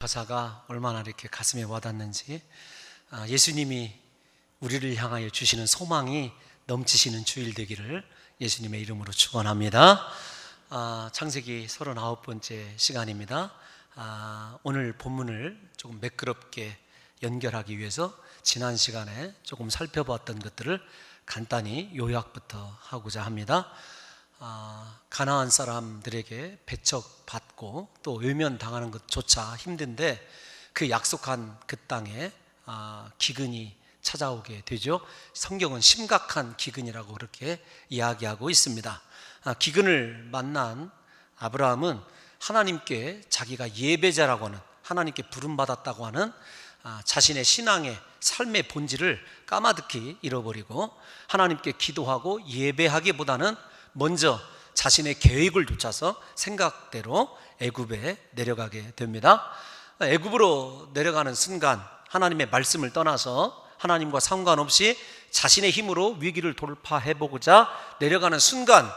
가사가 얼마나 이렇게 가슴에 와닿는지, 예수님이 우리를 향하여 주시는 소망이 넘치시는 주일 되기를 예수님의 이름으로 축원합니다. 창세기 39번째 시간입니다. 오늘 본문을 조금 매끄럽게 연결하기 위해서 지난 시간에 조금 살펴봤던 것들을 간단히 요약부터 하고자 합니다. 가나안 사람들에게 배척받고 또 외면당하는 것조차 힘든데 그 약속한 그 땅에 기근이 찾아오게 되죠. 성경은 심각한 기근이라고 그렇게 이야기하고 있습니다. 기근을 만난 아브라함은 하나님께 자기가 예배자라고 하는, 하나님께 부름받았다고 하는 자신의 신앙의 삶의 본질을 까마득히 잃어버리고 하나님께 기도하고 예배하기보다는 먼저 자신의 계획을 쫓아서 생각대로 애굽에 내려가게 됩니다. 애굽으로 내려가는 순간 하나님의 말씀을 떠나서 하나님과 상관없이 자신의 힘으로 위기를 돌파해보고자 내려가는 순간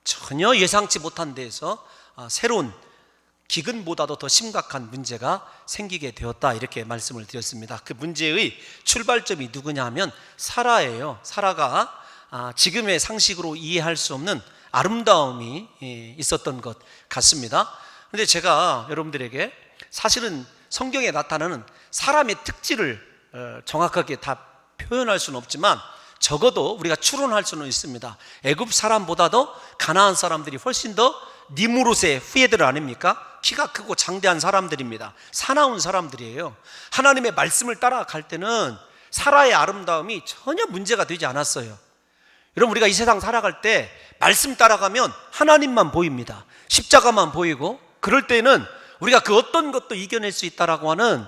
전혀 예상치 못한 데에서 새로운 기근보다도 더 심각한 문제가 생기게 되었다, 이렇게 말씀을 드렸습니다. 그 문제의 출발점이 누구냐 하면 사라예요. 사라가 지금의 상식으로 이해할 수 없는 아름다움이 있었던 것 같습니다. 그런데 제가 여러분들에게 사실은 성경에 나타나는 사람의 특질을 정확하게 다 표현할 수는 없지만 적어도 우리가 추론할 수는 있습니다. 애굽 사람보다도 가나안 사람들이 훨씬 더 니무롯의 후예들 아닙니까? 키가 크고 장대한 사람들입니다. 사나운 사람들이에요. 하나님의 말씀을 따라갈 때는 사라의 아름다움이 전혀 문제가 되지 않았어요. 여러분, 우리가 이 세상 살아갈 때 말씀 따라가면 하나님만 보입니다. 십자가만 보이고, 그럴 때는 우리가 그 어떤 것도 이겨낼 수 있다라고 하는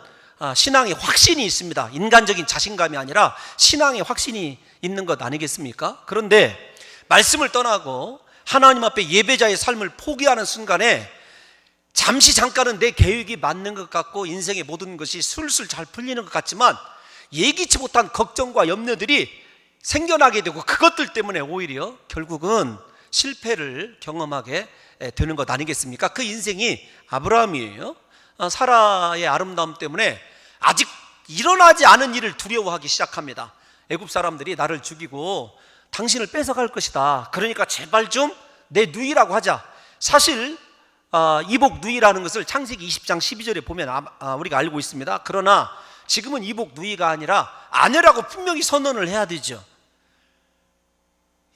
신앙의 확신이 있습니다. 인간적인 자신감이 아니라 신앙의 확신이 있는 것 아니겠습니까? 그런데 말씀을 떠나고 하나님 앞에 예배자의 삶을 포기하는 순간에 잠깐은 내 계획이 맞는 것 같고 인생의 모든 것이 술술 잘 풀리는 것 같지만 예기치 못한 걱정과 염려들이 생겨나게 되고 그것들 때문에 오히려 결국은 실패를 경험하게 되는 것 아니겠습니까? 그 인생이 아브라함이에요. 사라의 아름다움 때문에 아직 일어나지 않은 일을 두려워하기 시작합니다. 애굽 사람들이 나를 죽이고 당신을 뺏어갈 것이다. 그러니까 제발 좀 내 누이라고 하자. 사실 이복 누이라는 것을 창세기 20장 12절에 보면 우리가 알고 있습니다. 그러나 지금은 이복 누이가 아니라 아내라고 분명히 선언을 해야 되죠.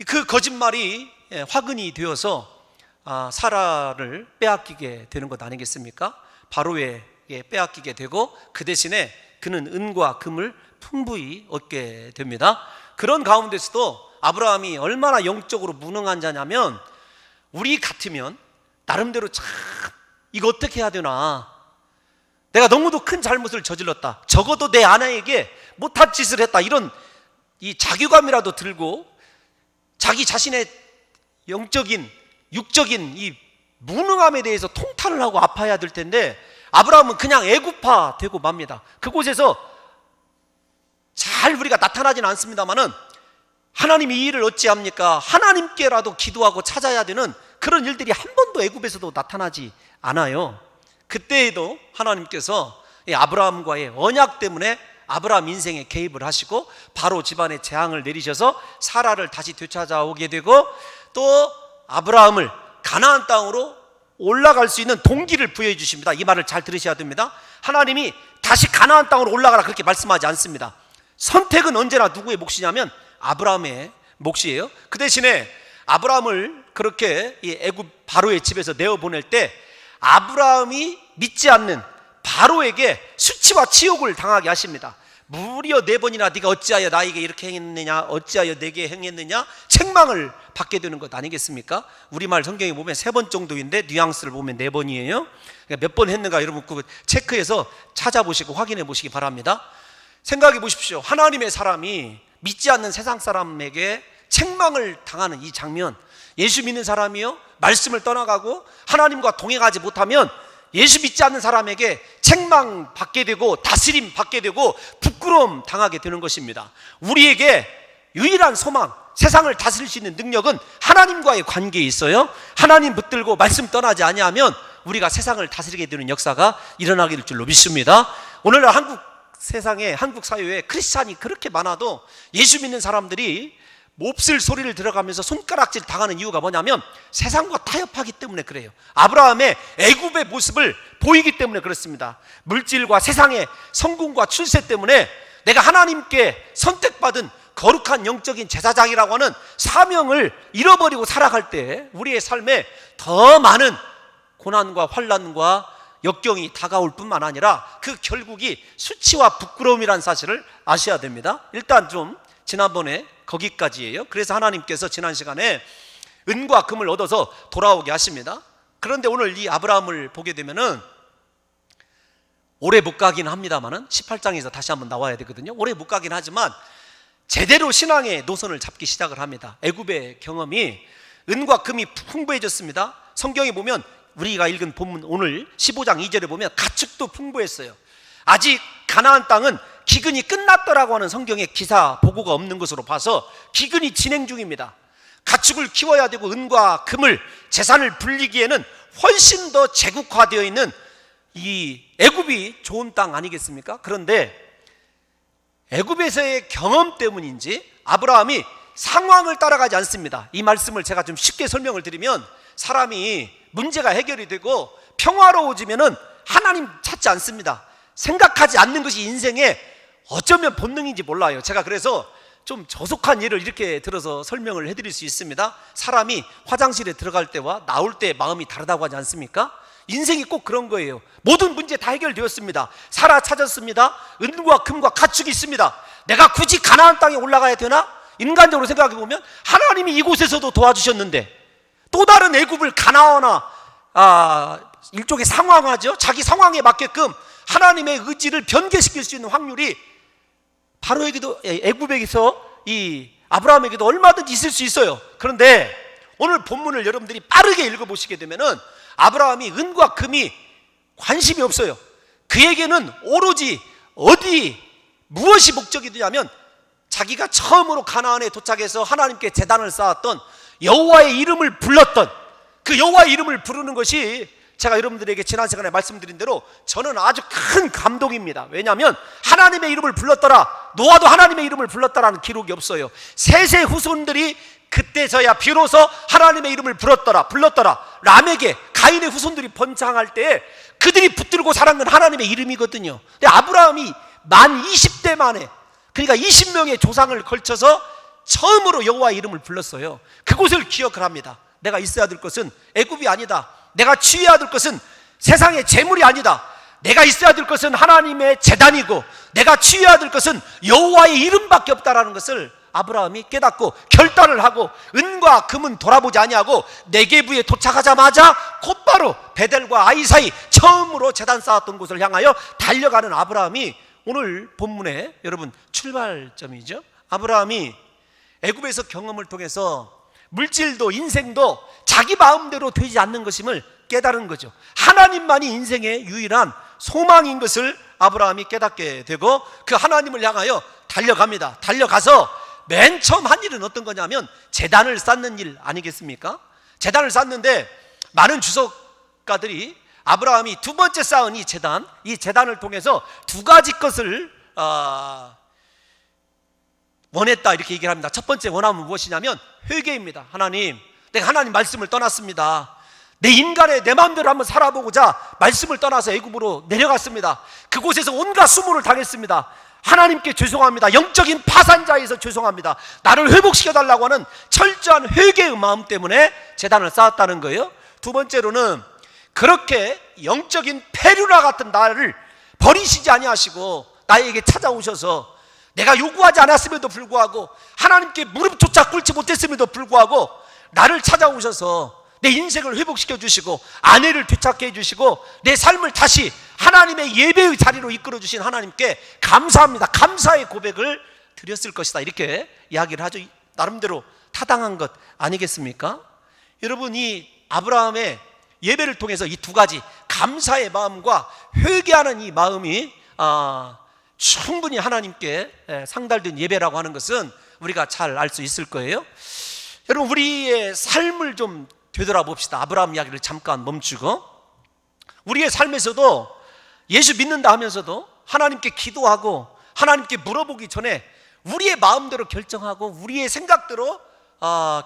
그 거짓말이 화근이 되어서 사라를 빼앗기게 되는 것 아니겠습니까? 바로에게 빼앗기게 되고 그 대신에 그는 은과 금을 풍부히 얻게 됩니다. 그런 가운데서도 아브라함이 얼마나 영적으로 무능한 자냐면, 우리 같으면 나름대로 참 이거 어떻게 해야 되나, 내가 너무도 큰 잘못을 저질렀다, 적어도 내 아내에게 못할 짓을 했다, 이런 이 자괴감이라도 들고 자기 자신의 영적인 육적인 이 무능함에 대해서 통탄을 하고 아파해야 될 텐데 아브라함은 그냥 애굽화 되고 맙니다. 그곳에서 잘 우리가 나타나지는 않습니다만은 하나님이 이 일을 어찌합니까? 하나님께라도 기도하고 찾아야 되는 그런 일들이 한 번도 애굽에서도 나타나지 않아요. 그때에도 하나님께서 아브라함과의 언약 때문에 아브라함 인생에 개입을 하시고 바로 집안에 재앙을 내리셔서 사라를 다시 되찾아오게 되고 또 아브라함을 가나안 땅으로 올라갈 수 있는 동기를 부여해 주십니다. 이 말을 잘 들으셔야 됩니다. 하나님이 다시 가나안 땅으로 올라가라 그렇게 말씀하지 않습니다. 선택은 언제나 누구의 몫이냐면 아브라함의 몫이에요. 그 대신에 아브라함을 그렇게 애굽 바로의 집에서 내어보낼 때 아브라함이 믿지 않는 바로에게 수치와 치욕을 당하게 하십니다. 무려 4번이나 네가 어찌하여 나에게 이렇게 행했느냐, 어찌하여 내게 행했느냐, 책망을 받게 되는 것 아니겠습니까? 우리말 성경에 보면 3번 정도인데 뉘앙스를 보면 4번이에요. 그러니까 몇 번 했는가 여러분 체크해서 찾아보시고 확인해 보시기 바랍니다. 생각해 보십시오. 하나님의 사람이 믿지 않는 세상 사람에게 책망을 당하는 이 장면, 예수 믿는 사람이요 말씀을 떠나가고 하나님과 동행하지 못하면 예수 믿지 않는 사람에게 책망 받게 되고 다스림 받게 되고 부끄러움 당하게 되는 것입니다. 우리에게 유일한 소망, 세상을 다스릴 수 있는 능력은 하나님과의 관계에 있어요. 하나님 붙들고 말씀 떠나지 아니하면 우리가 세상을 다스리게 되는 역사가 일어나게 될 줄로 믿습니다. 오늘날 한국 세상에, 한국 사회에 크리스찬이 그렇게 많아도 예수 믿는 사람들이 몹쓸 소리를 들어가면서 손가락질 당하는 이유가 뭐냐면 세상과 타협하기 때문에 그래요. 아브라함의 애굽의 모습을 보이기 때문에 그렇습니다. 물질과 세상의 성공과 출세 때문에 내가 하나님께 선택받은 거룩한 영적인 제사장이라고 하는 사명을 잃어버리고 살아갈 때 우리의 삶에 더 많은 고난과 환난과 역경이 다가올 뿐만 아니라 그 결국이 수치와 부끄러움이라는 사실을 아셔야 됩니다. 일단 좀 지난번에 거기까지예요. 그래서 하나님께서 지난 시간에 은과 금을 얻어서 돌아오게 하십니다. 그런데 오늘 이 아브라함을 보게 되면은 오래 못 가긴 합니다만은 18장에서 다시 한번 나와야 되거든요. 오래 못 가긴 하지만 제대로 신앙의 노선을 잡기 시작을 합니다. 애굽의 경험이 은과 금이 풍부해졌습니다. 성경에 보면 우리가 읽은 본문 오늘 15장 2절에 보면 가축도 풍부했어요. 아직 가나안 땅은 기근이 끝났더라고 하는 성경의 기사 보고가 없는 것으로 봐서 기근이 진행 중입니다. 가축을 키워야 되고 은과 금을 재산을 불리기에는 훨씬 더 제국화되어 있는 이 애굽이 좋은 땅 아니겠습니까? 그런데 애굽에서의 경험 때문인지 아브라함이 상황을 따라가지 않습니다. 이 말씀을 제가 좀 쉽게 설명을 드리면 사람이 문제가 해결이 되고 평화로워지면은 하나님 찾지 않습니다. 생각하지 않는 것이 인생의 어쩌면 본능인지 몰라요. 제가 그래서 좀 저속한 예를 이렇게 들어서 설명을 해드릴 수 있습니다. 사람이 화장실에 들어갈 때와 나올 때 마음이 다르다고 하지 않습니까? 인생이 꼭 그런 거예요. 모든 문제 다 해결되었습니다. 살아 찾았습니다. 은과 금과 가축이 있습니다. 내가 굳이 가나안 땅에 올라가야 되나? 인간적으로 생각해 보면 하나님이 이곳에서도 도와주셨는데 또 다른 애굽을 가나안화 일종의 상황화죠. 자기 상황에 맞게끔 하나님의 의지를 변개시킬 수 있는 확률이 바로에게도 애굽에게서 이 아브라함에게도 얼마든지 있을 수 있어요. 그런데 오늘 본문을 여러분들이 빠르게 읽어보시게 되면은 아브라함이 은과 금이 관심이 없어요. 그에게는 오로지 무엇이 목적이 되냐면 자기가 처음으로 가나안에 도착해서 하나님께 제단을 쌓았던 여호와의 이름을 불렀던 그 여호와의 이름을 부르는 것이 제가 여러분들에게 지난 시간에 말씀드린 대로 저는 아주 큰 감동입니다. 왜냐하면 하나님의 이름을 불렀더라, 노아도 하나님의 이름을 불렀다라는 기록이 없어요. 셋의 후손들이 그때서야 비로소 하나님의 이름을 불렀더라. 람에게 가인의 후손들이 번창할 때 그들이 붙들고 살은 건 하나님의 이름이거든요. 근데 아브라함이 만 20대 만에, 그러니까 20명의 조상을 걸쳐서 처음으로 여호와의 이름을 불렀어요. 그곳을 기억을 합니다. 내가 있어야 될 것은 애굽이 아니다. 내가 취해야 될 것은 세상의 재물이 아니다. 내가 있어야 될 것은 하나님의 제단이고 내가 취해야 될 것은 여호와의 이름밖에 없다라는 것을 아브라함이 깨닫고 결단을 하고 은과 금은 돌아보지 아니하고 네게부에 도착하자마자 곧바로 베델과 아이 사이 처음으로 제단 쌓았던 곳을 향하여 달려가는 아브라함이 오늘 본문의 여러분 출발점이죠. 아브라함이 애굽에서 경험을 통해서 물질도 인생도 자기 마음대로 되지 않는 것임을 깨달은 거죠. 하나님만이 인생의 유일한 소망인 것을 아브라함이 깨닫게 되고 그 하나님을 향하여 달려갑니다. 달려가서 맨 처음 한 일은 어떤 거냐면 제단을 쌓는 일 아니겠습니까? 제단을 쌓는데 많은 주석가들이 아브라함이 두 번째 쌓은 이 제단을 통해서 두 가지 것을 원했다 이렇게 얘기를 합니다. 첫 번째 원함은 무엇이냐면 회개입니다. 하나님, 내가 하나님 말씀을 떠났습니다. 내 인간의 내 마음대로 한번 살아보고자 말씀을 떠나서 애굽으로 내려갔습니다. 그곳에서 온갖 수모를 당했습니다. 하나님께 죄송합니다. 영적인 파산자에서 죄송합니다. 나를 회복시켜달라고 하는 철저한 회개의 마음 때문에 제단을 쌓았다는 거예요. 두 번째로는 그렇게 영적인 페류라 같은 나를 버리시지 아니하시고 나에게 찾아오셔서 내가 요구하지 않았음에도 불구하고 하나님께 무릎조차 꿇지 못했음에도 불구하고 나를 찾아오셔서 내 인생을 회복시켜 주시고 아내를 되찾게 해주시고 내 삶을 다시 하나님의 예배의 자리로 이끌어 주신 하나님께 감사합니다. 감사의 고백을 드렸을 것이다 이렇게 이야기를 하죠. 나름대로 타당한 것 아니겠습니까? 여러분, 이 아브라함의 예배를 통해서 이 두 가지 감사의 마음과 회개하는 이 마음이 충분히 하나님께 상달된 예배라고 하는 것은 우리가 잘 알 수 있을 거예요. 여러분, 우리의 삶을 좀 되돌아봅시다. 아브라함 이야기를 잠깐 멈추고 우리의 삶에서도 예수 믿는다 하면서도 하나님께 기도하고 하나님께 물어보기 전에 우리의 마음대로 결정하고 우리의 생각대로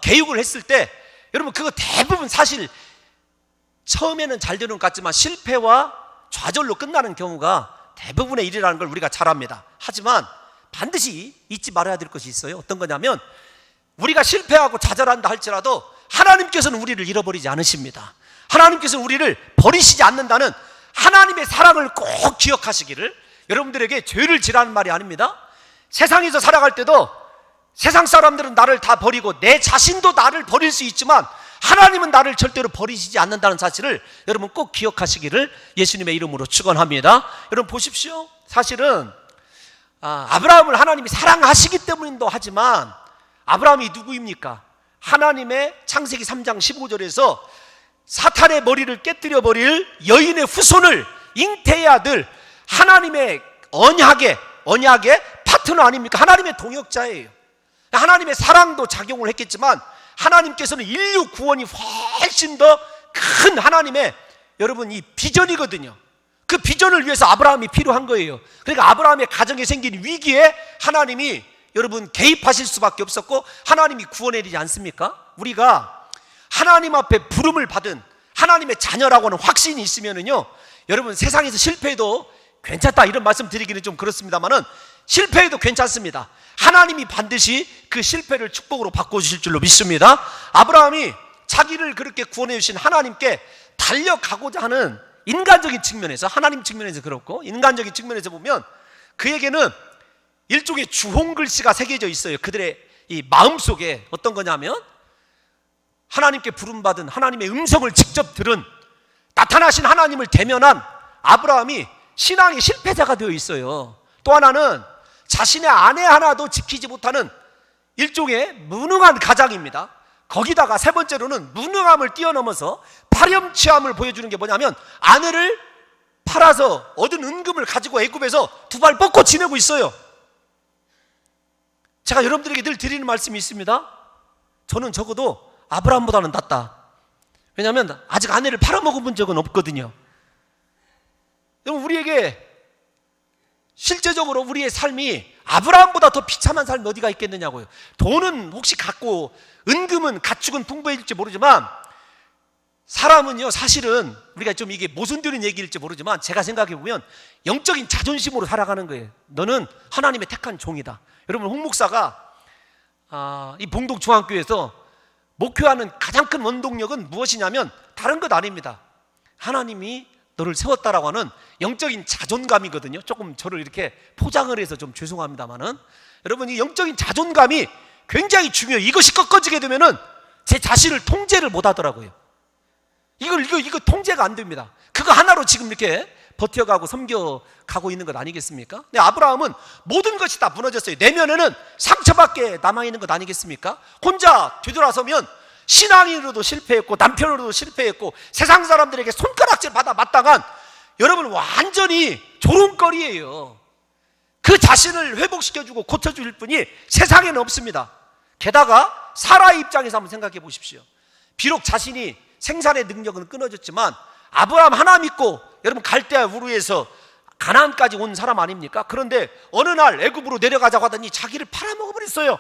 개육을 했을 때, 여러분 그거 대부분 사실 처음에는 잘 되는 것 같지만 실패와 좌절로 끝나는 경우가 대부분의 일이라는 걸 우리가 잘 압니다. 하지만 반드시 잊지 말아야 될 것이 있어요. 어떤 거냐면, 우리가 실패하고 좌절한다 할지라도 하나님께서는 우리를 잃어버리지 않으십니다. 하나님께서는 우리를 버리시지 않는다는 하나님의 사랑을 꼭 기억하시기를. 여러분들에게 죄를 지라는 말이 아닙니다. 세상에서 살아갈 때도 세상 사람들은 나를 다 버리고 내 자신도 나를 버릴 수 있지만 하나님은 나를 절대로 버리시지 않는다는 사실을 여러분 꼭 기억하시기를 예수님의 이름으로 축원합니다. 여러분 보십시오. 사실은 아브라함을 하나님이 사랑하시기 때문이기도 하지만, 아브라함이 누구입니까? 하나님의 창세기 3장 15절에서 사탄의 머리를 깨뜨려 버릴 여인의 후손을, 잉태의 아들, 하나님의 언약의 파트너 아닙니까? 하나님의 동역자예요. 하나님의 사랑도 작용을 했겠지만 하나님께서는 인류 구원이 훨씬 더 큰 하나님의, 여러분, 이 비전이거든요. 그 비전을 위해서 아브라함이 필요한 거예요. 그러니까 아브라함의 가정에 생긴 위기에 하나님이 여러분 개입하실 수밖에 없었고 하나님이 구원해내지 않습니까? 우리가 하나님 앞에 부름을 받은 하나님의 자녀라고 하는 확신이 있으면은요, 여러분 세상에서 실패해도 괜찮다 이런 말씀 드리기는 좀 그렇습니다만은, 실패해도 괜찮습니다. 하나님이 반드시 그 실패를 축복으로 바꿔주실 줄로 믿습니다. 아브라함이 자기를 그렇게 구원해 주신 하나님께 달려가고자 하는 인간적인 측면에서, 하나님 측면에서 그렇고 인간적인 측면에서 보면 그에게는 일종의 주홍 글씨가 새겨져 있어요. 그들의 이 마음속에. 어떤 거냐면, 하나님께 부름받은 하나님의 음성을 직접 들은, 나타나신 하나님을 대면한 아브라함이 신앙의 실패자가 되어 있어요. 또 하나는 자신의 아내 하나도 지키지 못하는 일종의 무능한 가장입니다. 거기다가 세 번째로는 무능함을 뛰어넘어서 파렴치함을 보여주는 게 뭐냐면, 아내를 팔아서 얻은 은금을 가지고 애굽에서 두 발 뻗고 지내고 있어요. 제가 여러분들에게 늘 드리는 말씀이 있습니다. 저는 적어도 아브라함보다는 낫다. 왜냐하면 아직 아내를 팔아먹은 적은 없거든요. 여러분, 우리에게 실제적으로 우리의 삶이 아브라함보다 더 비참한 삶이 어디가 있겠느냐고요. 돈은 혹시 갖고, 은금은 가축은 풍부해질지 모르지만, 사람은요 사실은 우리가 좀 이게 모순되는 얘기일지 모르지만 제가 생각해 보면 영적인 자존심으로 살아가는 거예요. 너는 하나님의 택한 종이다. 여러분, 홍 목사가 이 봉동중앙교회에서 목회하는 가장 큰 원동력은 무엇이냐면 다른 것 아닙니다. 하나님이 너를 세웠다라고 하는 영적인 자존감이거든요. 조금 저를 이렇게 포장을 해서 좀 죄송합니다만은, 여러분, 이 영적인 자존감이 굉장히 중요해요. 이것이 꺾어지게 되면은 제 자신을 통제를 못 하더라고요. 이거 통제가 안 됩니다. 그거 하나로 지금 이렇게 버텨가고 섬겨가고 있는 것 아니겠습니까? 근데 아브라함은 모든 것이 다 무너졌어요. 내면에는 상처밖에 남아있는 것 아니겠습니까? 혼자 뒤돌아서면 신앙인으로도 실패했고 남편으로도 실패했고 세상 사람들에게 손가락질 받아 마땅한, 여러분, 완전히 조롱거리예요. 그 자신을 회복시켜주고 고쳐줄 분이 세상에는 없습니다. 게다가 사라의 입장에서 한번 생각해 보십시오. 비록 자신이 생산의 능력은 끊어졌지만 아브라함 하나 믿고 여러분 갈대아 우르에서 가나안까지 온 사람 아닙니까? 그런데 어느 날 애굽으로 내려가자고 하더니 자기를 팔아먹어버렸어요.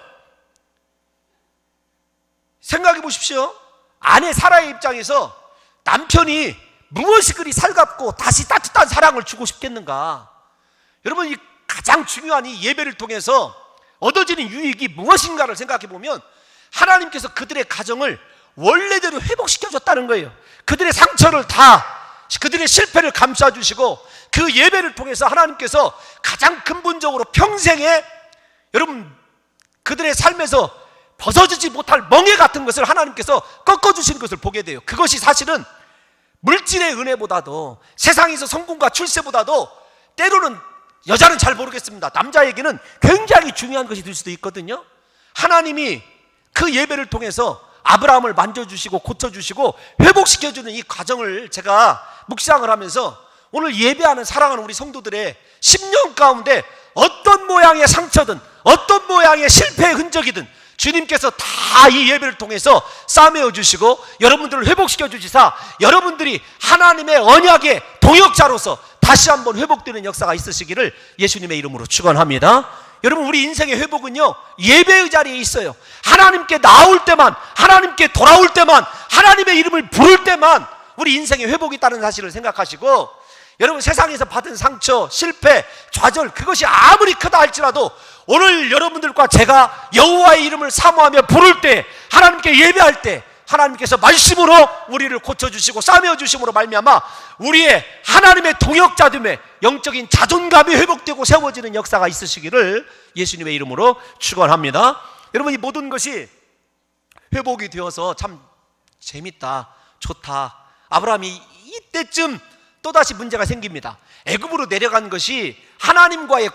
생각해 보십시오. 아내 사라의 입장에서 남편이 무엇이 그리 살갑고 다시 따뜻한 사랑을 주고 싶겠는가? 여러분, 이 가장 중요한 이 예배를 통해서 얻어지는 유익이 무엇인가를 생각해 보면 하나님께서 그들의 가정을 원래대로 회복시켜줬다는 거예요. 그들의 상처를 다, 그들의 실패를 감싸주시고 그 예배를 통해서 하나님께서 가장 근본적으로 평생에 여러분 그들의 삶에서 벗어지지 못할 멍에 같은 것을 하나님께서 꺾어주시는 것을 보게 돼요. 그것이 사실은 물질의 은혜보다도 세상에서 성공과 출세보다도 때로는, 여자는 잘 모르겠습니다, 남자에게는 굉장히 중요한 것이 될 수도 있거든요. 하나님이 그 예배를 통해서 아브라함을 만져주시고 고쳐주시고 회복시켜주는 이 과정을 제가 묵상을 하면서 오늘 예배하는 사랑하는 우리 성도들의 10년 가운데 어떤 모양의 상처든 어떤 모양의 실패의 흔적이든 주님께서 다 이 예배를 통해서 싸매어 주시고 여러분들을 회복시켜 주시사 여러분들이 하나님의 언약의 동역자로서 다시 한번 회복되는 역사가 있으시기를 예수님의 이름으로 축원합니다. 여러분, 우리 인생의 회복은요, 예배의 자리에 있어요. 하나님께 나올 때만, 하나님께 돌아올 때만, 하나님의 이름을 부를 때만 우리 인생의 회복이 있다는 사실을 생각하시고, 여러분, 세상에서 받은 상처, 실패, 좌절, 그것이 아무리 크다 할지라도 오늘 여러분들과 제가 여호와의 이름을 사모하며 부를 때, 하나님께 예배할 때 하나님께서 말씀으로 우리를 고쳐주시고 싸매어주심으로 말미암아 우리의 하나님의 동역자됨에 영적인 자존감이 회복되고 세워지는 역사가 있으시기를 예수님의 이름으로 축원합니다. 여러분, 이 모든 것이 회복이 되어서 참 재밌다, 좋다. 아브라함이 이때쯤 또다시 문제가 생깁니다. 애굽으로 내려간 것이 하나님과의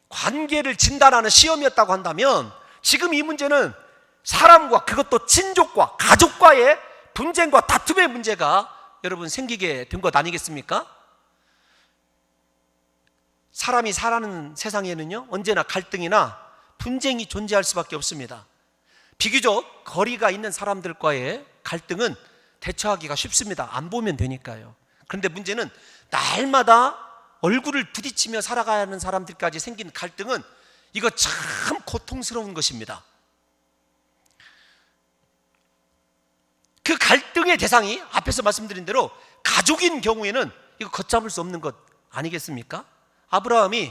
관계를 진단하는 시험이었다고 한다면, 지금 이 문제는 사람과, 그것도 친족과 가족과의 분쟁과 다툼의 문제가 여러분 생기게 된 것 아니겠습니까? 사람이 살아가는 세상에는요, 언제나 갈등이나 분쟁이 존재할 수밖에 없습니다. 비교적 거리가 있는 사람들과의 갈등은 대처하기가 쉽습니다. 안 보면 되니까요. 그런데 문제는 날마다 얼굴을 부딪히며 살아가는 사람들까지 생긴 갈등은, 이거 참 고통스러운 것입니다. 그 갈등의 대상이 앞에서 말씀드린 대로 가족인 경우에는 이거 걷잡을 수 없는 것 아니겠습니까? 아브라함이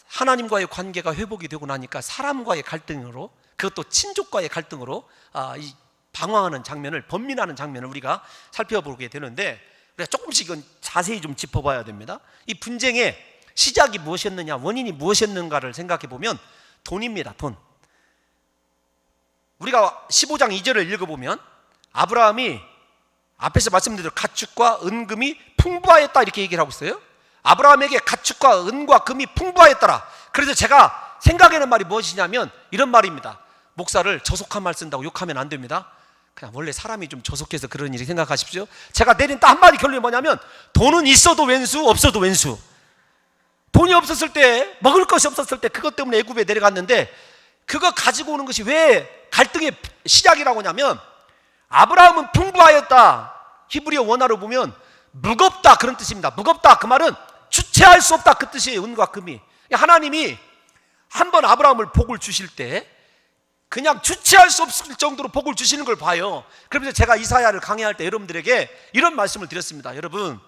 하나님과의 관계가 회복이 되고 나니까 사람과의 갈등으로, 그것도 친족과의 갈등으로 이 방황하는 장면을, 번민하는 장면을 우리가 살펴보게 되는데, 우리가 조금씩 이건 자세히 좀 짚어봐야 됩니다. 이 분쟁의 시작이 무엇이었느냐, 원인이 무엇이었는가를 생각해 보면 돈입니다. 돈. 우리가 15장 2절을 읽어보면 아브라함이 앞에서 말씀드린 대로 가축과 은금이 풍부하였다 이렇게 얘기를 하고 있어요. 아브라함에게 가축과 은과 금이 풍부하였더라. 그래서 제가 생각하는 말이 무엇이냐면 이런 말입니다. 목사를 저속한 말 쓴다고 욕하면 안 됩니다. 그냥 원래 사람이 좀 저속해서 그런 일이 생각하십시오. 제가 내린 딱 한마디 결론이 뭐냐면, 돈은 있어도 왼수, 없어도 왼수. 돈이 없었을 때, 먹을 것이 없었을 때 그것 때문에 애굽에 내려갔는데, 그거 가지고 오는 것이 왜 갈등의 시작이라고 하냐면, 아브라함은 풍부하였다, 히브리어 원어로 보면 무겁다 그런 뜻입니다. 무겁다, 그 말은 주체할 수 없다 그 뜻이에요. 은과 금이. 하나님이 한번 아브라함을 복을 주실 때 그냥 주체할 수 없을 정도로 복을 주시는 걸 봐요. 그러면서 제가 이사야를 강의할 때 여러분들에게 이런 말씀을 드렸습니다. 여러분,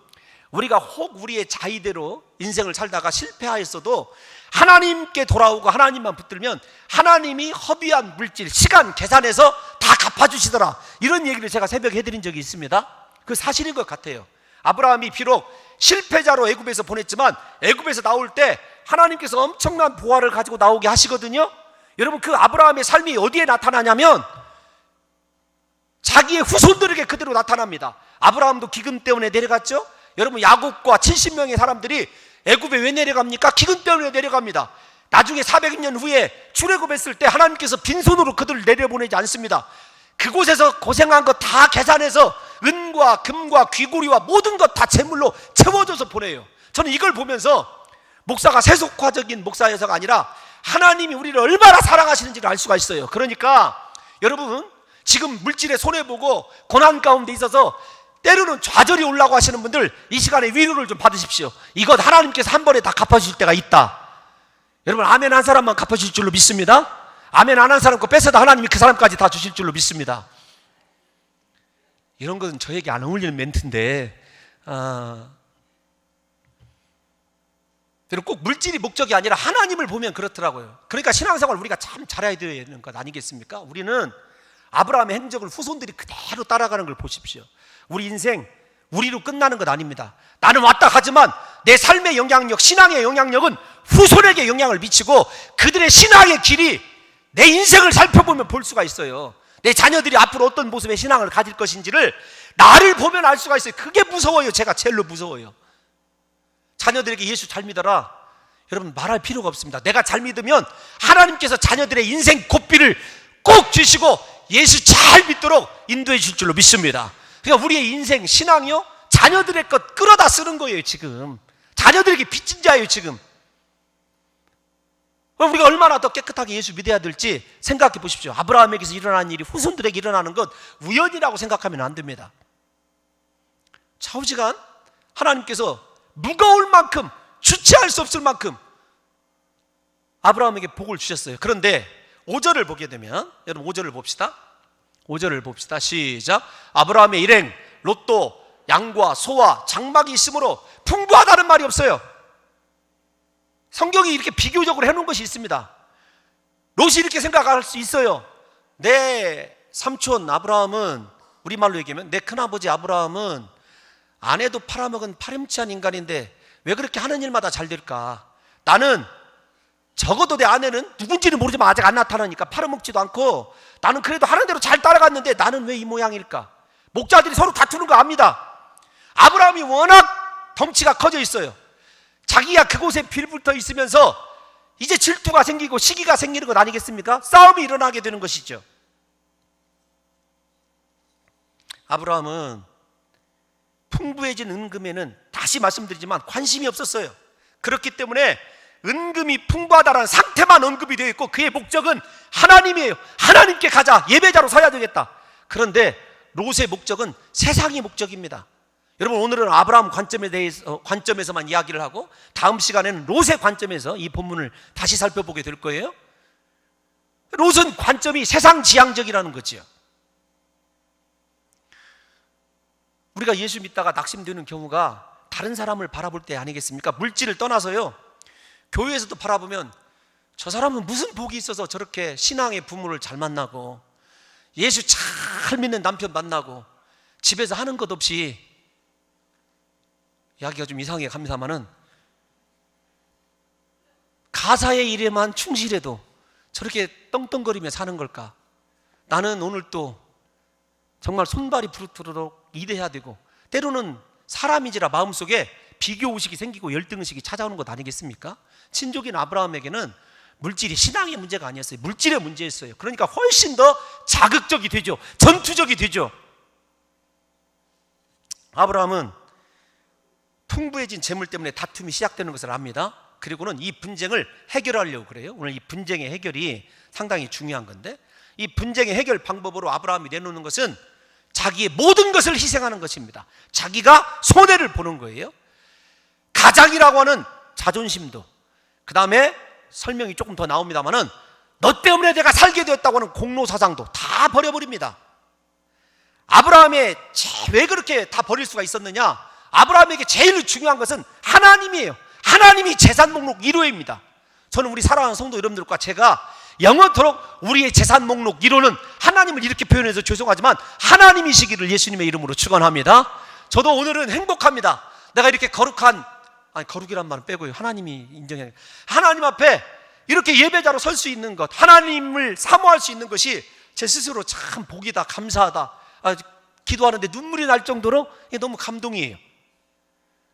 우리가 혹 우리의 자의대로 인생을 살다가 실패하였어도 하나님께 돌아오고 하나님만 붙들면 하나님이 허비한 물질, 시간 계산해서 다 갚아주시더라, 이런 얘기를 제가 새벽에 해드린 적이 있습니다. 그 사실인 것 같아요. 아브라함이 비록 실패자로 애굽에서 보냈지만 애굽에서 나올 때 하나님께서 엄청난 보화를 가지고 나오게 하시거든요. 여러분, 그 아브라함의 삶이 어디에 나타나냐면 자기의 후손들에게 그대로 나타납니다. 아브라함도 기근 때문에 내려갔죠. 여러분, 야곱과 70명의 사람들이 애굽에 왜 내려갑니까? 기근 때문에 내려갑니다. 나중에 400년 후에 출애굽했을 때 하나님께서 빈손으로 그들을 내려보내지 않습니다. 그곳에서 고생한 거 다 계산해서 은과 금과 귀고리와 모든 것 다 제물로 채워줘서 보내요. 저는 이걸 보면서 목사가 세속화적인 목사여서가 아니라 하나님이 우리를 얼마나 사랑하시는지를 알 수가 있어요. 그러니까 여러분, 지금 물질에 손해보고 고난 가운데 있어서 때로는 좌절이 올라고 하시는 분들, 이 시간에 위로를 좀 받으십시오. 이것 하나님께서 한 번에 다 갚아주실 때가 있다. 여러분, 아멘 한 사람만 갚아주실 줄로 믿습니다. 아멘 안 한 사람 거 뺏어다 하나님이 그 사람까지 다 주실 줄로 믿습니다. 이런 것은 저에게 안 어울리는 멘트인데, 꼭 물질이 목적이 아니라 하나님을 보면 그렇더라고요. 그러니까 신앙생활 우리가 참 잘해야 되는 것 아니겠습니까? 우리는 아브라함의 행적을 후손들이 그대로 따라가는 걸 보십시오. 우리 인생 우리로 끝나는 것 아닙니다. 나는 왔다 가지만 내 삶의 영향력, 신앙의 영향력은 후손에게 영향을 미치고 그들의 신앙의 길이 내 인생을 살펴보면 볼 수가 있어요. 내 자녀들이 앞으로 어떤 모습의 신앙을 가질 것인지를 나를 보면 알 수가 있어요. 그게 무서워요. 제가 제일로 무서워요. 자녀들에게 예수 잘 믿어라, 여러분 말할 필요가 없습니다. 내가 잘 믿으면 하나님께서 자녀들의 인생 고삐를 꼭 주시고 예수 잘 믿도록 인도해 주실 줄로 믿습니다. 그러니까 우리의 인생 신앙이요, 자녀들의 것 끌어다 쓰는 거예요. 지금 자녀들에게 빚진 자예요. 지금 우리가 얼마나 더 깨끗하게 예수 믿어야 될지 생각해 보십시오. 아브라함에게서 일어난 일이 후손들에게 일어나는 것 우연이라고 생각하면 안 됩니다. 좌우지간 하나님께서 무거울 만큼, 주체할 수 없을 만큼 아브라함에게 복을 주셨어요. 그런데 5절을 보게 되면, 여러분 5절을 봅시다. 5절을 봅시다. 시작. 아브라함의 일행 롯도 양과 소와 장막이 있으므로 풍부하다는 말이 없어요. 성경이 이렇게 비교적으로 해놓은 것이 있습니다. 롯이 이렇게 생각할 수 있어요. 내 삼촌 아브라함은, 우리말로 얘기하면 내 큰아버지 아브라함은 아내도 팔아먹은 파렴치한 인간인데 왜 그렇게 하는 일마다 잘 될까? 나는 적어도 내 아내는 누군지는 모르지만 아직 안 나타나니까 팔아먹지도 않고 나는 그래도 하는 대로 잘 따라갔는데 나는 왜 이 모양일까? 목자들이 서로 다투는 거 압니다. 아브라함이 워낙 덩치가 커져 있어요. 자기가 그곳에 빌붙어 있으면서 이제 질투가 생기고 시기가 생기는 것 아니겠습니까? 싸움이 일어나게 되는 것이죠. 아브라함은 풍부해진 은금에는 다시 말씀드리지만 관심이 없었어요. 그렇기 때문에 은금이 풍부하다는 상태만 언급이 되어 있고 그의 목적은 하나님이에요. 하나님께 가자, 예배자로 서야 되겠다. 그런데 롯의 목적은 세상의 목적입니다. 여러분, 오늘은 아브라함 관점에서만 이야기를 하고 다음 시간에는 롯의 관점에서 이 본문을 다시 살펴보게 될 거예요. 롯은 관점이 세상 지향적이라는 거지요. 우리가 예수 믿다가 낙심되는 경우가 다른 사람을 바라볼 때 아니겠습니까? 물질을 떠나서요, 교회에서도 바라보면 저 사람은 무슨 복이 있어서 저렇게 신앙의 부모를 잘 만나고 예수 잘 믿는 남편 만나고 집에서 하는 것 없이, 이야기가 좀 이상하게 갑니다마는, 가사의 일에만 충실해도 저렇게 떵떵거리며 사는 걸까? 나는 오늘 또 정말 손발이 부르트도록 일해야 되고, 때로는 사람이지라 마음속에 비교의식이 생기고 열등의식이 찾아오는 것 아니겠습니까? 친족인 아브라함에게는 물질이 신앙의 문제가 아니었어요. 물질의 문제였어요. 그러니까 훨씬 더 자극적이 되죠. 전투적이 되죠. 아브라함은 풍부해진 재물 때문에 다툼이 시작되는 것을 압니다. 그리고는 이 분쟁을 해결하려고 그래요. 오늘 이 분쟁의 해결이 상당히 중요한 건데, 이 분쟁의 해결 방법으로 아브라함이 내놓는 것은 자기의 모든 것을 희생하는 것입니다. 자기가 손해를 보는 거예요. 가장이라고 하는 자존심도, 그 다음에 설명이 조금 더 나옵니다만은 너 때문에 내가 살게 되었다고 하는 공로사상도 다 버려버립니다. 아브라함의 왜 그렇게 다 버릴 수가 있었느냐? 아브라함에게 제일 중요한 것은 하나님이에요. 하나님이 재산 목록 1호입니다. 저는 우리 사랑하는 성도 여러분들과 제가 영원토록 우리의 재산 목록 1호는 하나님을 이렇게 표현해서 죄송하지만 하나님이시기를 예수님의 이름으로 축원합니다. 저도 오늘은 행복합니다. 내가 이렇게 거룩이란 말은 빼고요, 하나님이 인정해, 하나님 앞에 이렇게 예배자로 설 수 있는 것, 하나님을 사모할 수 있는 것이 제 스스로 참 복이다, 감사하다, 기도하는데 눈물이 날 정도로 너무 감동이에요.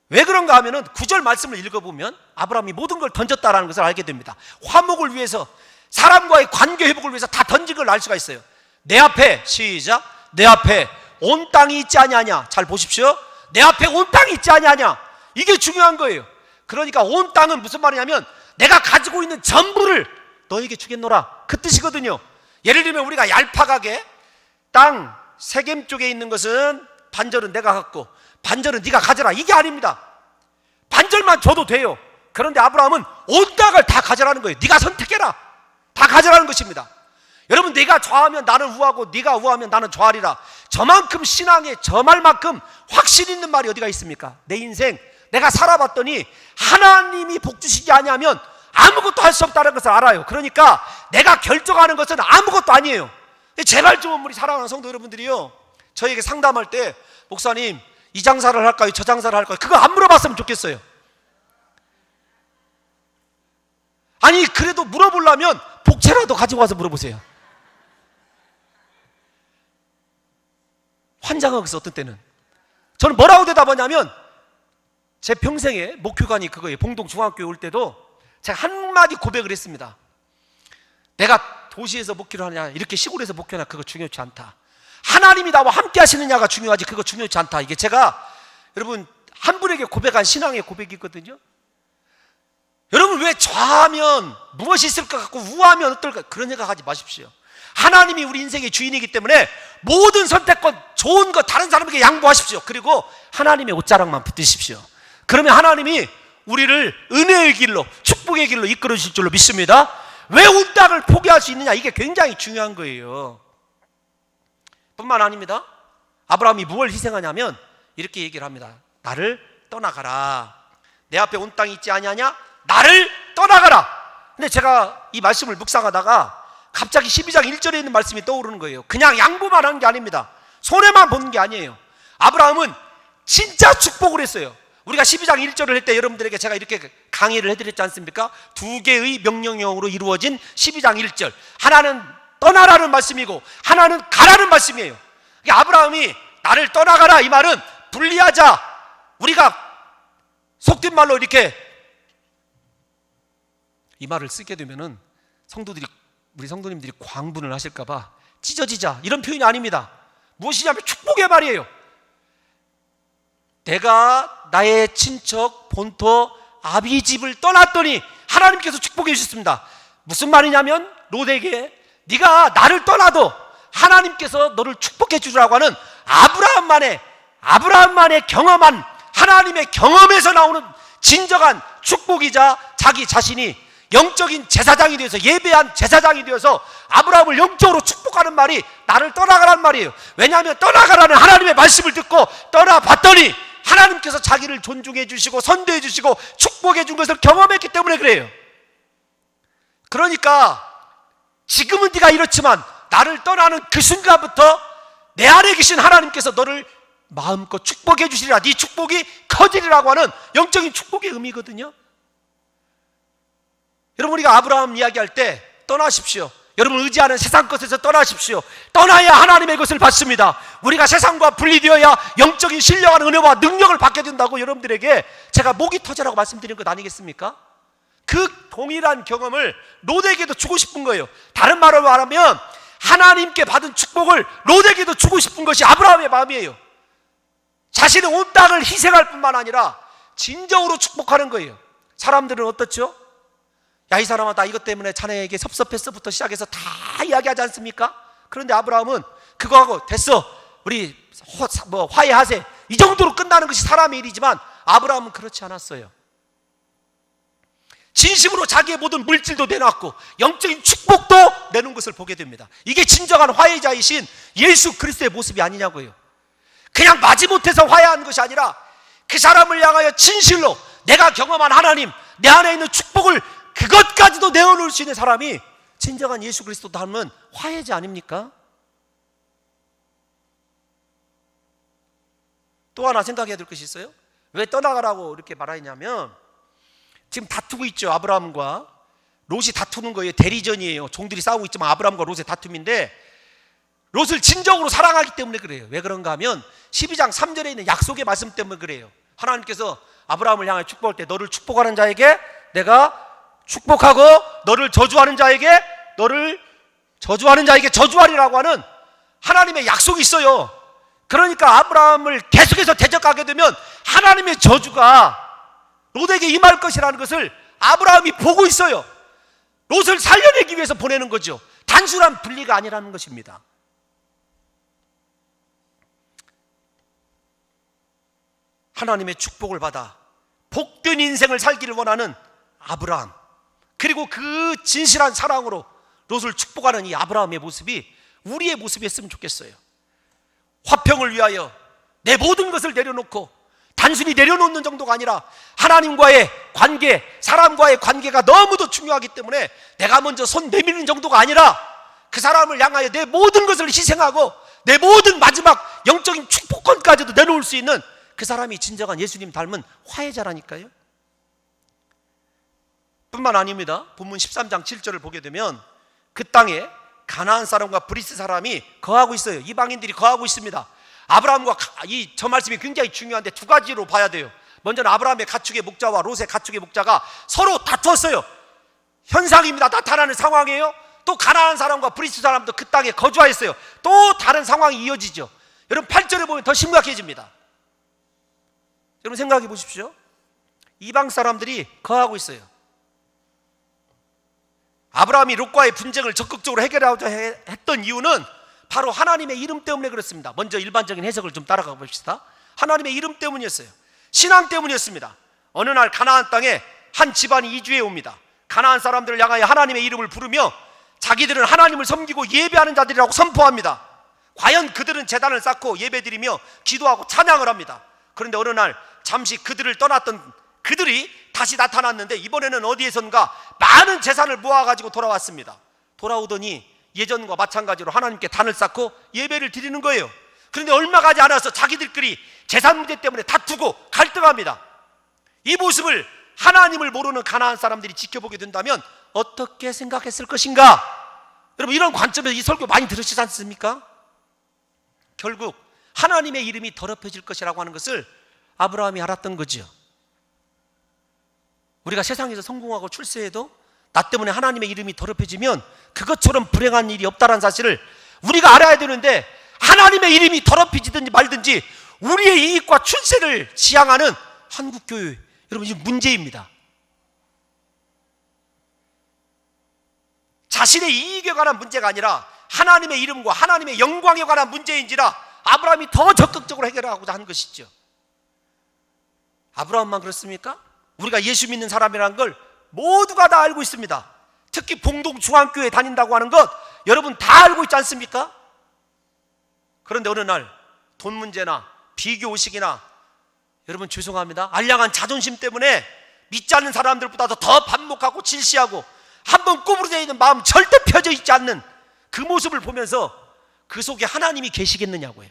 왜 그런가 하면은 9절 말씀을 읽어보면 아브라함이 모든 걸 던졌다라는 것을 알게 됩니다. 화목을 위해서, 사람과의 관계 회복을 위해서 다 던진 걸 알 수가 있어요. 내 앞에, 시작, 내 앞에 온 땅이 있지 아니하냐. 잘 보십시오. 내 앞에 온 땅이 있지 아니하냐. 이게 중요한 거예요. 그러니까 온 땅은 무슨 말이냐면 내가 가지고 있는 전부를 너에게 주겠노라, 그 뜻이거든요. 예를 들면 우리가 얄팍하게 땅 세겜 쪽에 있는 것은 반절은 내가 갖고 반절은 네가 가져라, 이게 아닙니다. 반절만 줘도 돼요. 그런데 아브라함은 온 땅을 다 가져라는 거예요. 네가 선택해라, 다 가져라는 것입니다. 여러분, 내가 좌하면 나는 우하고 네가 우하면 나는 좌하리라. 저만큼 신앙에 저 말만큼 확신 있는 말이 어디가 있습니까? 내 인생 내가 살아봤더니 하나님이 복 주시지 아니하면 아무것도 할 수 없다는 것을 알아요. 그러니까 내가 결정하는 것은 아무것도 아니에요. 제발 좀 우리 사랑하는 성도 여러분들이요, 저에게 상담할 때 목사님 이 장사를 할까요, 저 장사를 할까요, 그거 안 물어봤으면 좋겠어요. 아니 그래도 물어보려면 복채라도 가지고 와서 물어보세요. 환장하겠어. 어떤 때는 저는 뭐라고 대답하냐면, 제 평생에 목표관이 그거예요. 봉동중학교에 올 때도 제가 한마디 고백을 했습니다. 내가 도시에서 목회를 하냐 이렇게 시골에서 목회하냐 그거 중요치 않다. 하나님이 나와 함께 하시느냐가 중요하지 그거 중요치 않다. 이게 제가 여러분 한 분에게 고백한 신앙의 고백이거든요. 여러분 여러분, 왜 좌하면 무엇이 있을 것 같고 우하면 어떨까, 그런 생각하지 마십시오. 하나님이 우리 인생의 주인이기 때문에 모든 선택권, 좋은 것 다른 사람에게 양보하십시오. 그리고 하나님의 옷자락만 붙드십시오. 그러면 하나님이 우리를 은혜의 길로, 축복의 길로 이끌어 주실 줄로 믿습니다. 왜 온 땅을 포기할 수 있느냐, 이게 굉장히 중요한 거예요. 뿐만 아닙니다. 아브라함이 무엇을 희생하냐면 이렇게 얘기를 합니다. 나를 떠나가라. 내 앞에 온 땅이 있지 아니하냐? 나를 떠나가라. 근데 제가 이 말씀을 묵상하다가 갑자기 12장 1절에 있는 말씀이 떠오르는 거예요. 그냥 양보만 한 게 아닙니다. 손해만 보는 게 아니에요. 아브라함은 진짜 축복을 했어요. 우리가 12장 1절을 할 때 여러분들에게 제가 이렇게 강의를 해드렸지 않습니까? 두 개의 명령형으로 이루어진 12장 1절. 하나는 떠나라는 말씀이고 하나는 가라는 말씀이에요. 아브라함이 나를 떠나가라, 이 말은 분리하자. 우리가 속된 말로 이렇게 이 말을 쓰게 되면은 우리 성도님들이 광분을 하실까봐 찢어지자, 이런 표현이 아닙니다. 무엇이냐면 축복의 말이에요. 내가 나의 친척 본토 아비 집을 떠났더니 하나님께서 축복해 주셨습니다. 무슨 말이냐면 롯에게 네가 나를 떠나도 하나님께서 너를 축복해 주라고 하는 아브라함만의 경험한 하나님의 경험에서 나오는 진정한 축복이자 자기 자신이 영적인 제사장이 되어서, 예배한 제사장이 되어서 아브라함을 영적으로 축복하는 말이 나를 떠나가라는 말이에요. 왜냐하면 떠나가라는 하나님의 말씀을 듣고 떠나봤더니 하나님께서 자기를 존중해 주시고 선대해 주시고 축복해 준 것을 경험했기 때문에 그래요. 그러니까 지금은 네가 이렇지만 나를 떠나는 그 순간부터 내 안에 계신 하나님께서 너를 마음껏 축복해 주시리라, 네 축복이 커지리라고 하는 영적인 축복의 의미거든요. 여러분, 우리가 아브라함 이야기할 때 떠나십시오. 여러분 의지하는 세상 것에서 떠나십시오. 떠나야 하나님의 것을 받습니다. 우리가 세상과 분리되어야 영적인 신령한 은혜와 능력을 받게 된다고 여러분들에게 제가 목이 터져라고 말씀드린 것 아니겠습니까? 그 동일한 경험을 롯에게도 주고 싶은 거예요. 다른 말로 말하면 하나님께 받은 축복을 롯에게도 주고 싶은 것이 아브라함의 마음이에요. 자신의 온 땅을 희생할 뿐만 아니라 진정으로 축복하는 거예요. 사람들은 어떻죠? 야, 이 사람아, 나 이것 때문에 자네에게 섭섭했어부터 시작해서 다 이야기하지 않습니까? 그런데 아브라함은 그거하고 됐어, 우리 화해하세, 이 정도로 끝나는 것이 사람의 일이지만 아브라함은 그렇지 않았어요. 진심으로 자기의 모든 물질도 내놨고 영적인 축복도 내놓은 것을 보게 됩니다. 이게 진정한 화해자이신 예수 그리스도의 모습이 아니냐고요. 그냥 마지못해서 화해하는 것이 아니라 그 사람을 향하여 진실로 내가 경험한 하나님, 내 안에 있는 축복을 그것까지도 내어놓을 수 있는 사람이 진정한 예수 그리스도 닮은 화해자 아닙니까? 또 하나 생각해야 될 것이 있어요. 왜 떠나가라고 이렇게 말하냐면 지금 다투고 있죠. 아브라함과 롯이 다투는 거예요. 대리전이에요. 종들이 싸우고 있지만 아브라함과 롯의 다툼인데 롯을 진정으로 사랑하기 때문에 그래요. 왜 그런가 하면 12장 3절에 있는 약속의 말씀 때문에 그래요. 하나님께서 아브라함을 향해 축복할 때 너를 축복하는 자에게 내가 축복하고 너를 저주하는 자에게 저주하리라고 하는 하나님의 약속이 있어요. 그러니까 아브라함을 계속해서 대적하게 되면 하나님의 저주가 롯에게 임할 것이라는 것을 아브라함이 보고 있어요. 롯을 살려내기 위해서 보내는 거죠. 단순한 분리가 아니라는 것입니다. 하나님의 축복을 받아 복된 인생을 살기를 원하는 아브라함, 그리고 그 진실한 사랑으로 롯을 축복하는 이 아브라함의 모습이 우리의 모습이었으면 좋겠어요. 화평을 위하여 내 모든 것을 내려놓고 단순히 내려놓는 정도가 아니라 하나님과의 관계, 사람과의 관계가 너무도 중요하기 때문에 내가 먼저 손 내미는 정도가 아니라 그 사람을 향하여 내 모든 것을 희생하고 내 모든 마지막 영적인 축복권까지도 내놓을 수 있는 그 사람이 진정한 예수님 닮은 화해자라니까요. 뿐만 아닙니다. 본문 13장 7절을 보게 되면 그 땅에 가나안 사람과 브리스 사람이 거하고 있어요. 이방인들이 거하고 있습니다. 아브라함과 저 말씀이 굉장히 중요한데 두 가지로 봐야 돼요. 먼저는 아브라함의 가축의 목자와 롯의 가축의 목자가 서로 다투었어요. 현상입니다. 나타나는 상황이에요. 또 가나안 사람과 브리스 사람도 그 땅에 거주하였어요. 또 다른 상황이 이어지죠. 여러분 8절에 보면 더 심각해집니다. 여러분 생각해 보십시오. 이방 사람들이 거하고 있어요. 아브라함이 롯과의 분쟁을 적극적으로 해결하고자 했던 이유는 바로 하나님의 이름 때문에 그렇습니다. 먼저 일반적인 해석을 좀 따라가 봅시다. 하나님의 이름 때문이었어요. 신앙 때문이었습니다. 어느 날 가나안 땅에 한 집안이 이주해 옵니다. 가나안 사람들을 향하여 하나님의 이름을 부르며 자기들은 하나님을 섬기고 예배하는 자들이라고 선포합니다. 과연 그들은 제단을 쌓고 예배드리며 기도하고 찬양을 합니다. 그런데 어느 날 잠시 그들을 떠났던 그들이 다시 나타났는데 이번에는 어디에선가 많은 재산을 모아가지고 돌아왔습니다. 돌아오더니 예전과 마찬가지로 하나님께 단을 쌓고 예배를 드리는 거예요. 그런데 얼마 가지 않아서 자기들끼리 재산 문제 때문에 다투고 갈등합니다. 이 모습을 하나님을 모르는 가나안 사람들이 지켜보게 된다면 어떻게 생각했을 것인가? 여러분, 이런 관점에서 이 설교 많이 들으시지 않습니까? 결국 하나님의 이름이 더럽혀질 것이라고 하는 것을 아브라함이 알았던 거죠. 우리가 세상에서 성공하고 출세해도 나 때문에 하나님의 이름이 더럽혀지면 그것처럼 불행한 일이 없다는 사실을 우리가 알아야 되는데, 하나님의 이름이 더럽혀지든지 말든지 우리의 이익과 출세를 지향하는 한국교회, 여러분, 이 문제입니다. 자신의 이익에 관한 문제가 아니라 하나님의 이름과 하나님의 영광에 관한 문제인지라 아브라함이 더 적극적으로 해결하고자 한 것이죠. 아브라함만 그렇습니까? 우리가 예수 믿는 사람이라는 걸 모두가 다 알고 있습니다. 특히 봉동중앙교회 다닌다고 하는 것 여러분 다 알고 있지 않습니까? 그런데 어느 날 돈 문제나 비교의식이나, 여러분 죄송합니다, 알량한 자존심 때문에 믿지 않는 사람들보다 더 반목하고 질시하고 한번 구부러져 있는 마음 절대 펴져 있지 않는 그 모습을 보면서 그 속에 하나님이 계시겠느냐고요.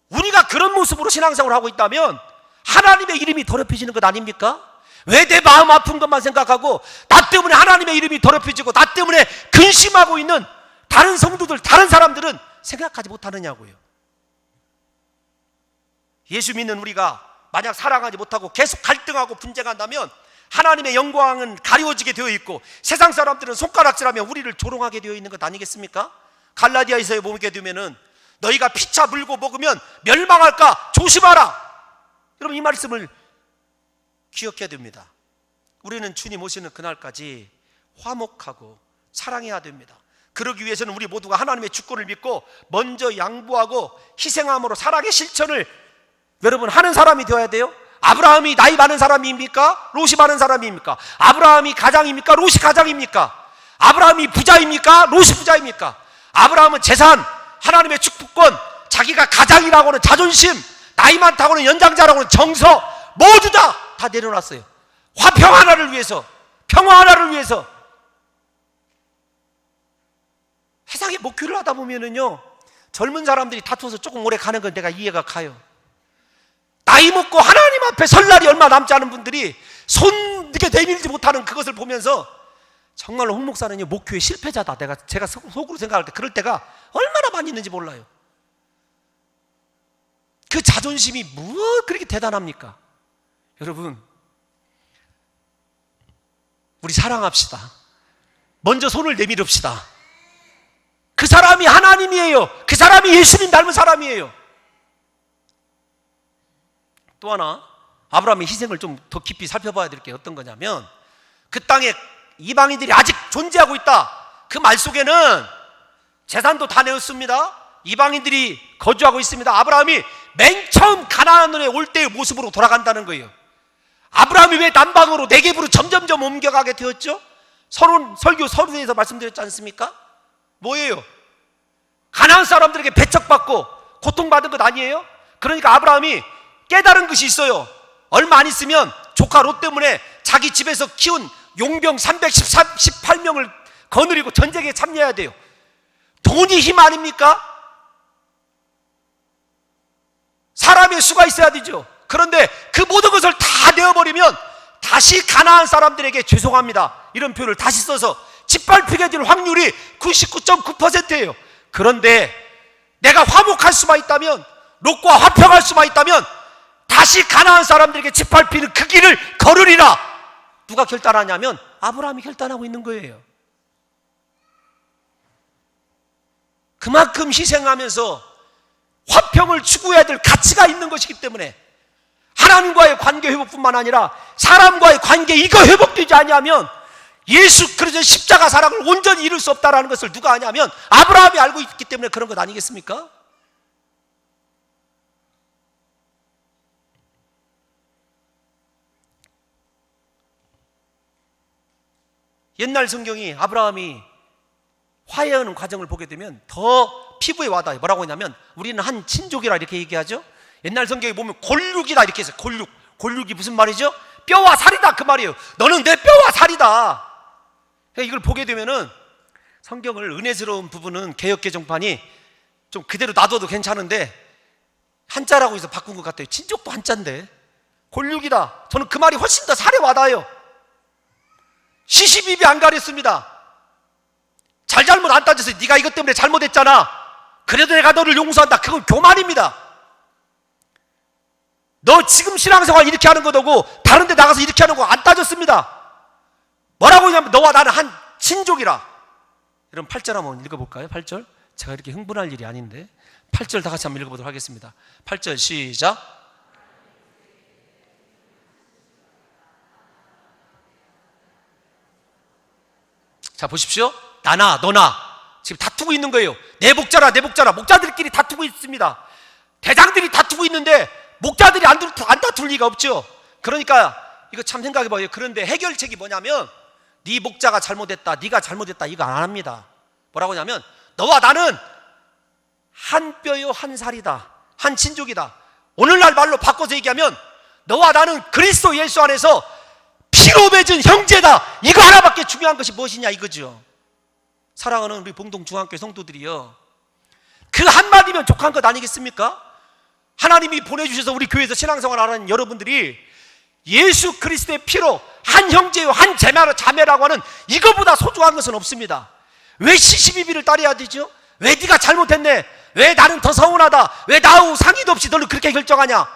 우리가 그런 모습으로 신앙생활을 하고 있다면 하나님의 이름이 더럽혀지는 것 아닙니까? 왜 내 마음 아픈 것만 생각하고 나 때문에 하나님의 이름이 더럽혀지고 나 때문에 근심하고 있는 다른 성도들, 다른 사람들은 생각하지 못하느냐고요. 예수 믿는 우리가 만약 사랑하지 못하고 계속 갈등하고 분쟁한다면 하나님의 영광은 가려워지게 되어 있고 세상 사람들은 손가락질하며 우리를 조롱하게 되어 있는 것 아니겠습니까? 갈라디아에서 보게 되면은 너희가 피차 물고 먹으면 멸망할까 조심하라. 여러분, 이 말씀을 기억해야 됩니다. 우리는 주님 오시는 그날까지 화목하고 사랑해야 됩니다. 그러기 위해서는 우리 모두가 하나님의 주권을 믿고 먼저 양보하고 희생함으로 사랑의 실천을 여러분 하는 사람이 되어야 돼요. 아브라함이 나이 많은 사람입니까? 롯이 많은 사람입니까? 아브라함이 가장입니까? 롯이 가장입니까? 아브라함이 부자입니까? 롯이 부자입니까? 아브라함은 재산, 하나님의 축복권, 자기가 가장이라고는 자존심, 나이 많다고는 연장자라고는 정서, 모두 다 내려놨어요. 화평 하나를 위해서, 평화 하나를 위해서. 세상에 목회를 하다 보면은요, 젊은 사람들이 다투어서 조금 오래 가는 건 내가 이해가 가요. 나이 먹고 하나님 앞에 설 날이 얼마 남지 않은 분들이 손 이렇게 내밀지 못하는 그것을 보면서 정말로 홍 목사는요, 목회의 실패자다. 제가 속으로 생각할 때 그럴 때가 얼마나 많이 있는지 몰라요. 그 자존심이 뭐 그렇게 대단합니까? 여러분, 우리 사랑합시다. 먼저 손을 내밀읍시다. 그 사람이 하나님이에요. 그 사람이 예수님 닮은 사람이에요. 또 하나, 아브라함의 희생을 좀 더 깊이 살펴봐야 될 게 어떤 거냐면, 그 땅에 이방인들이 아직 존재하고 있다. 그 말 속에는 재산도 다 내었습니다. 이방인들이 거주하고 있습니다. 아브라함이 맨 처음 가나안에 올 때의 모습으로 돌아간다는 거예요. 아브라함이 왜 남방으로 네겝으로 점점점 옮겨가게 되었죠? 설교 서론에서 말씀드렸지 않습니까? 뭐예요? 가나안 사람들에게 배척받고 고통받은 것 아니에요? 그러니까 아브라함이 깨달은 것이 있어요. 얼마 안 있으면 조카 롯 때문에 자기 집에서 키운 용병 318명을 거느리고 전쟁에 참여해야 돼요. 돈이 힘 아닙니까? 사람의 수가 있어야 되죠. 그런데 그 모든 것을 다 내어버리면 다시 가나안 사람들에게 죄송합니다, 이런 표현을 다시 써서 짓밟히게 될 확률이 99.9%예요. 그런데 내가 화목할 수만 있다면, 롯과 화평할 수만 있다면 다시 가나안 사람들에게 짓밟히는 그 길을 걸으리라. 누가 결단하냐면 아브라함이 결단하고 있는 거예요. 그만큼 희생하면서 화평을 추구해야 될 가치가 있는 것이기 때문에 하나님과의 관계 회복뿐만 아니라 사람과의 관계 이거 회복되지 아니하면 예수 그리스도의 십자가 사랑을 온전히 이룰 수 없다는 것을 누가 아냐면 아브라함이 알고 있기 때문에 그런 것 아니겠습니까? 옛날 성경이 아브라함이 화해하는 과정을 보게 되면 더 피부에 와닿아요. 뭐라고 하냐면 우리는 한 친족이라 이렇게 얘기하죠. 옛날 성경에 보면 골육이다 이렇게 해서 골육이 무슨 말이죠? 뼈와 살이다 그 말이에요. 너는 내 뼈와 살이다. 이걸 보게 되면은 성경을 은혜스러운 부분은 개역개정판이 좀 그대로 놔둬도 괜찮은데 한자라고 해서 바꾼 것 같아요. 친족도 한자인데 골육이다. 저는 그 말이 훨씬 더 살에 와닿아요. 시시비비 안 가렸습니다. 잘못 안 따져서 네가 이것 때문에 잘못했잖아. 그래도 내가 너를 용서한다. 그건 교만입니다. 너 지금 신앙생활 이렇게 하는 거고 다른 데 나가서 이렇게 하는 거 안 따졌습니다. 뭐라고 하냐면 너와 나는 한 친족이라. 여러분 8절 한번 읽어볼까요? 8절. 제가 이렇게 흥분할 일이 아닌데 8절 다 같이 한번 읽어보도록 하겠습니다. 8절 시작. 자 보십시오. 나나 너나 지금 다투고 있는 거예요. 내 목자라 내 목자라. 목자들끼리 다투고 있습니다. 대장들이 다투고 있는데 목자들이 안 다툴 리가 없죠. 그러니까 이거 참 생각해봐요. 그런데 해결책이 뭐냐면 네 목자가 잘못했다 네가 잘못했다 이거 안 합니다. 뭐라고 하냐면 너와 나는 한 뼈요 한 살이다. 한 친족이다. 오늘날 말로 바꿔서 얘기하면 너와 나는 그리스도 예수 안에서 피로 맺은 형제다. 이거 하나밖에 중요한 것이 무엇이냐 이거죠. 사랑하는 우리 봉동중앙교회 성도들이요, 그 한마디면 족한 것 아니겠습니까? 하나님이 보내주셔서 우리 교회에서 신앙생활 하는 여러분들이 예수 그리스도의 피로 한 형제요 한 자매라고 하는 이거보다 소중한 것은 없습니다. 왜 시시비비를 따려야 되죠? 왜 네가 잘못했네? 왜 나는 더 서운하다? 왜 나하고 상의도 없이 너를 그렇게 결정하냐?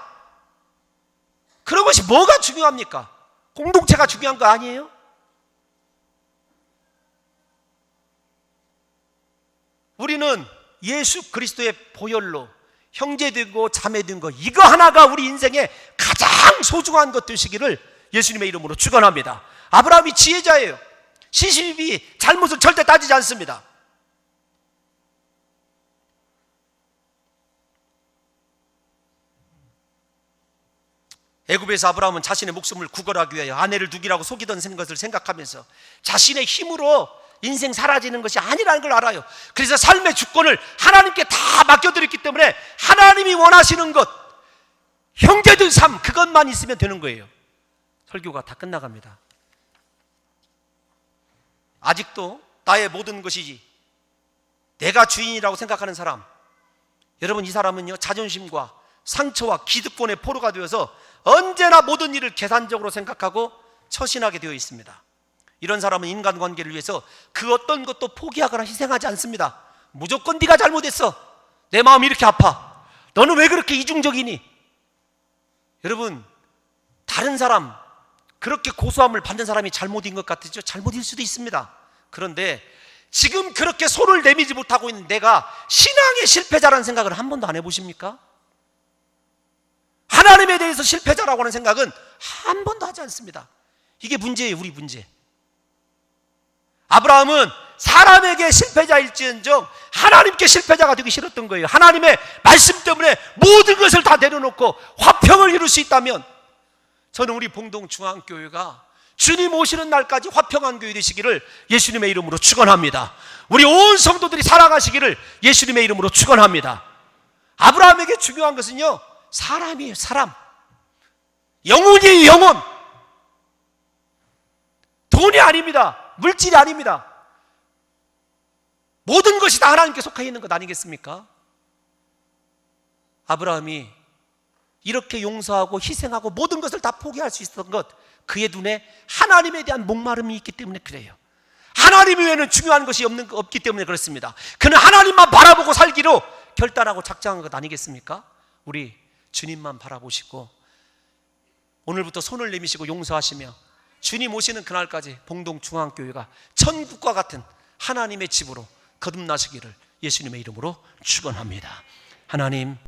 그런 것이 뭐가 중요합니까? 공동체가 중요한 거 아니에요? 우리는 예수 그리스도의 보혈로 형제되고 자매된 거 이거 하나가 우리 인생의 가장 소중한 것 되시기를 예수님의 이름으로 축원합니다. 아브라함이 지혜자예요. 시시비비 잘못을 절대 따지지 않습니다. 애굽에서 아브라함은 자신의 목숨을 구걸하기 위하여 아내를 누기라고 속이던 것을 생각하면서 자신의 힘으로 인생 사라지는 것이 아니라는 걸 알아요. 그래서 삶의 주권을 하나님께 다 맡겨드렸기 때문에 하나님이 원하시는 것, 형제들 삶, 그것만 있으면 되는 거예요. 설교가 다 끝나갑니다. 아직도 나의 모든 것이지 내가 주인이라고 생각하는 사람, 여러분 이 사람은요 자존심과 상처와 기득권의 포로가 되어서 언제나 모든 일을 계산적으로 생각하고 처신하게 되어 있습니다. 이런 사람은 인간관계를 위해서 그 어떤 것도 포기하거나 희생하지 않습니다. 무조건 네가 잘못했어. 내 마음이 이렇게 아파. 너는 왜 그렇게 이중적이니? 여러분, 다른 사람 그렇게 고소함을 받는 사람이 잘못인 것 같으죠? 잘못일 수도 있습니다. 그런데 지금 그렇게 손을 내밀지 못하고 있는 내가 신앙의 실패자라는 생각을 한 번도 안 해보십니까? 하나님에 대해서 실패자라고 하는 생각은 한 번도 하지 않습니다. 이게 문제예요. 우리 문제. 아브라함은 사람에게 실패자일지언정 하나님께 실패자가 되기 싫었던 거예요. 하나님의 말씀 때문에 모든 것을 다 내려놓고 화평을 이룰 수 있다면 저는 우리 봉동중앙교회가 주님 오시는 날까지 화평한 교회 되시기를 예수님의 이름으로 축원합니다. 우리 온 성도들이 살아가시기를 예수님의 이름으로 축원합니다. 아브라함에게 중요한 것은요 사람이에요. 사람. 영혼이에요. 영혼. 돈이 아닙니다. 물질이 아닙니다. 모든 것이 다 하나님께 속해 있는 것 아니겠습니까? 아브라함이 이렇게 용서하고 희생하고 모든 것을 다 포기할 수 있었던 것, 그의 눈에 하나님에 대한 목마름이 있기 때문에 그래요. 하나님 외에는 중요한 것이 없기 때문에 그렇습니다. 그는 하나님만 바라보고 살기로 결단하고 작정한 것 아니겠습니까? 우리 주님만 바라보시고 오늘부터 손을 내미시고 용서하시며 주님 오시는 그날까지 봉동중앙교회가 천국과 같은 하나님의 집으로 거듭나시기를 예수님의 이름으로 축원합니다. 하나님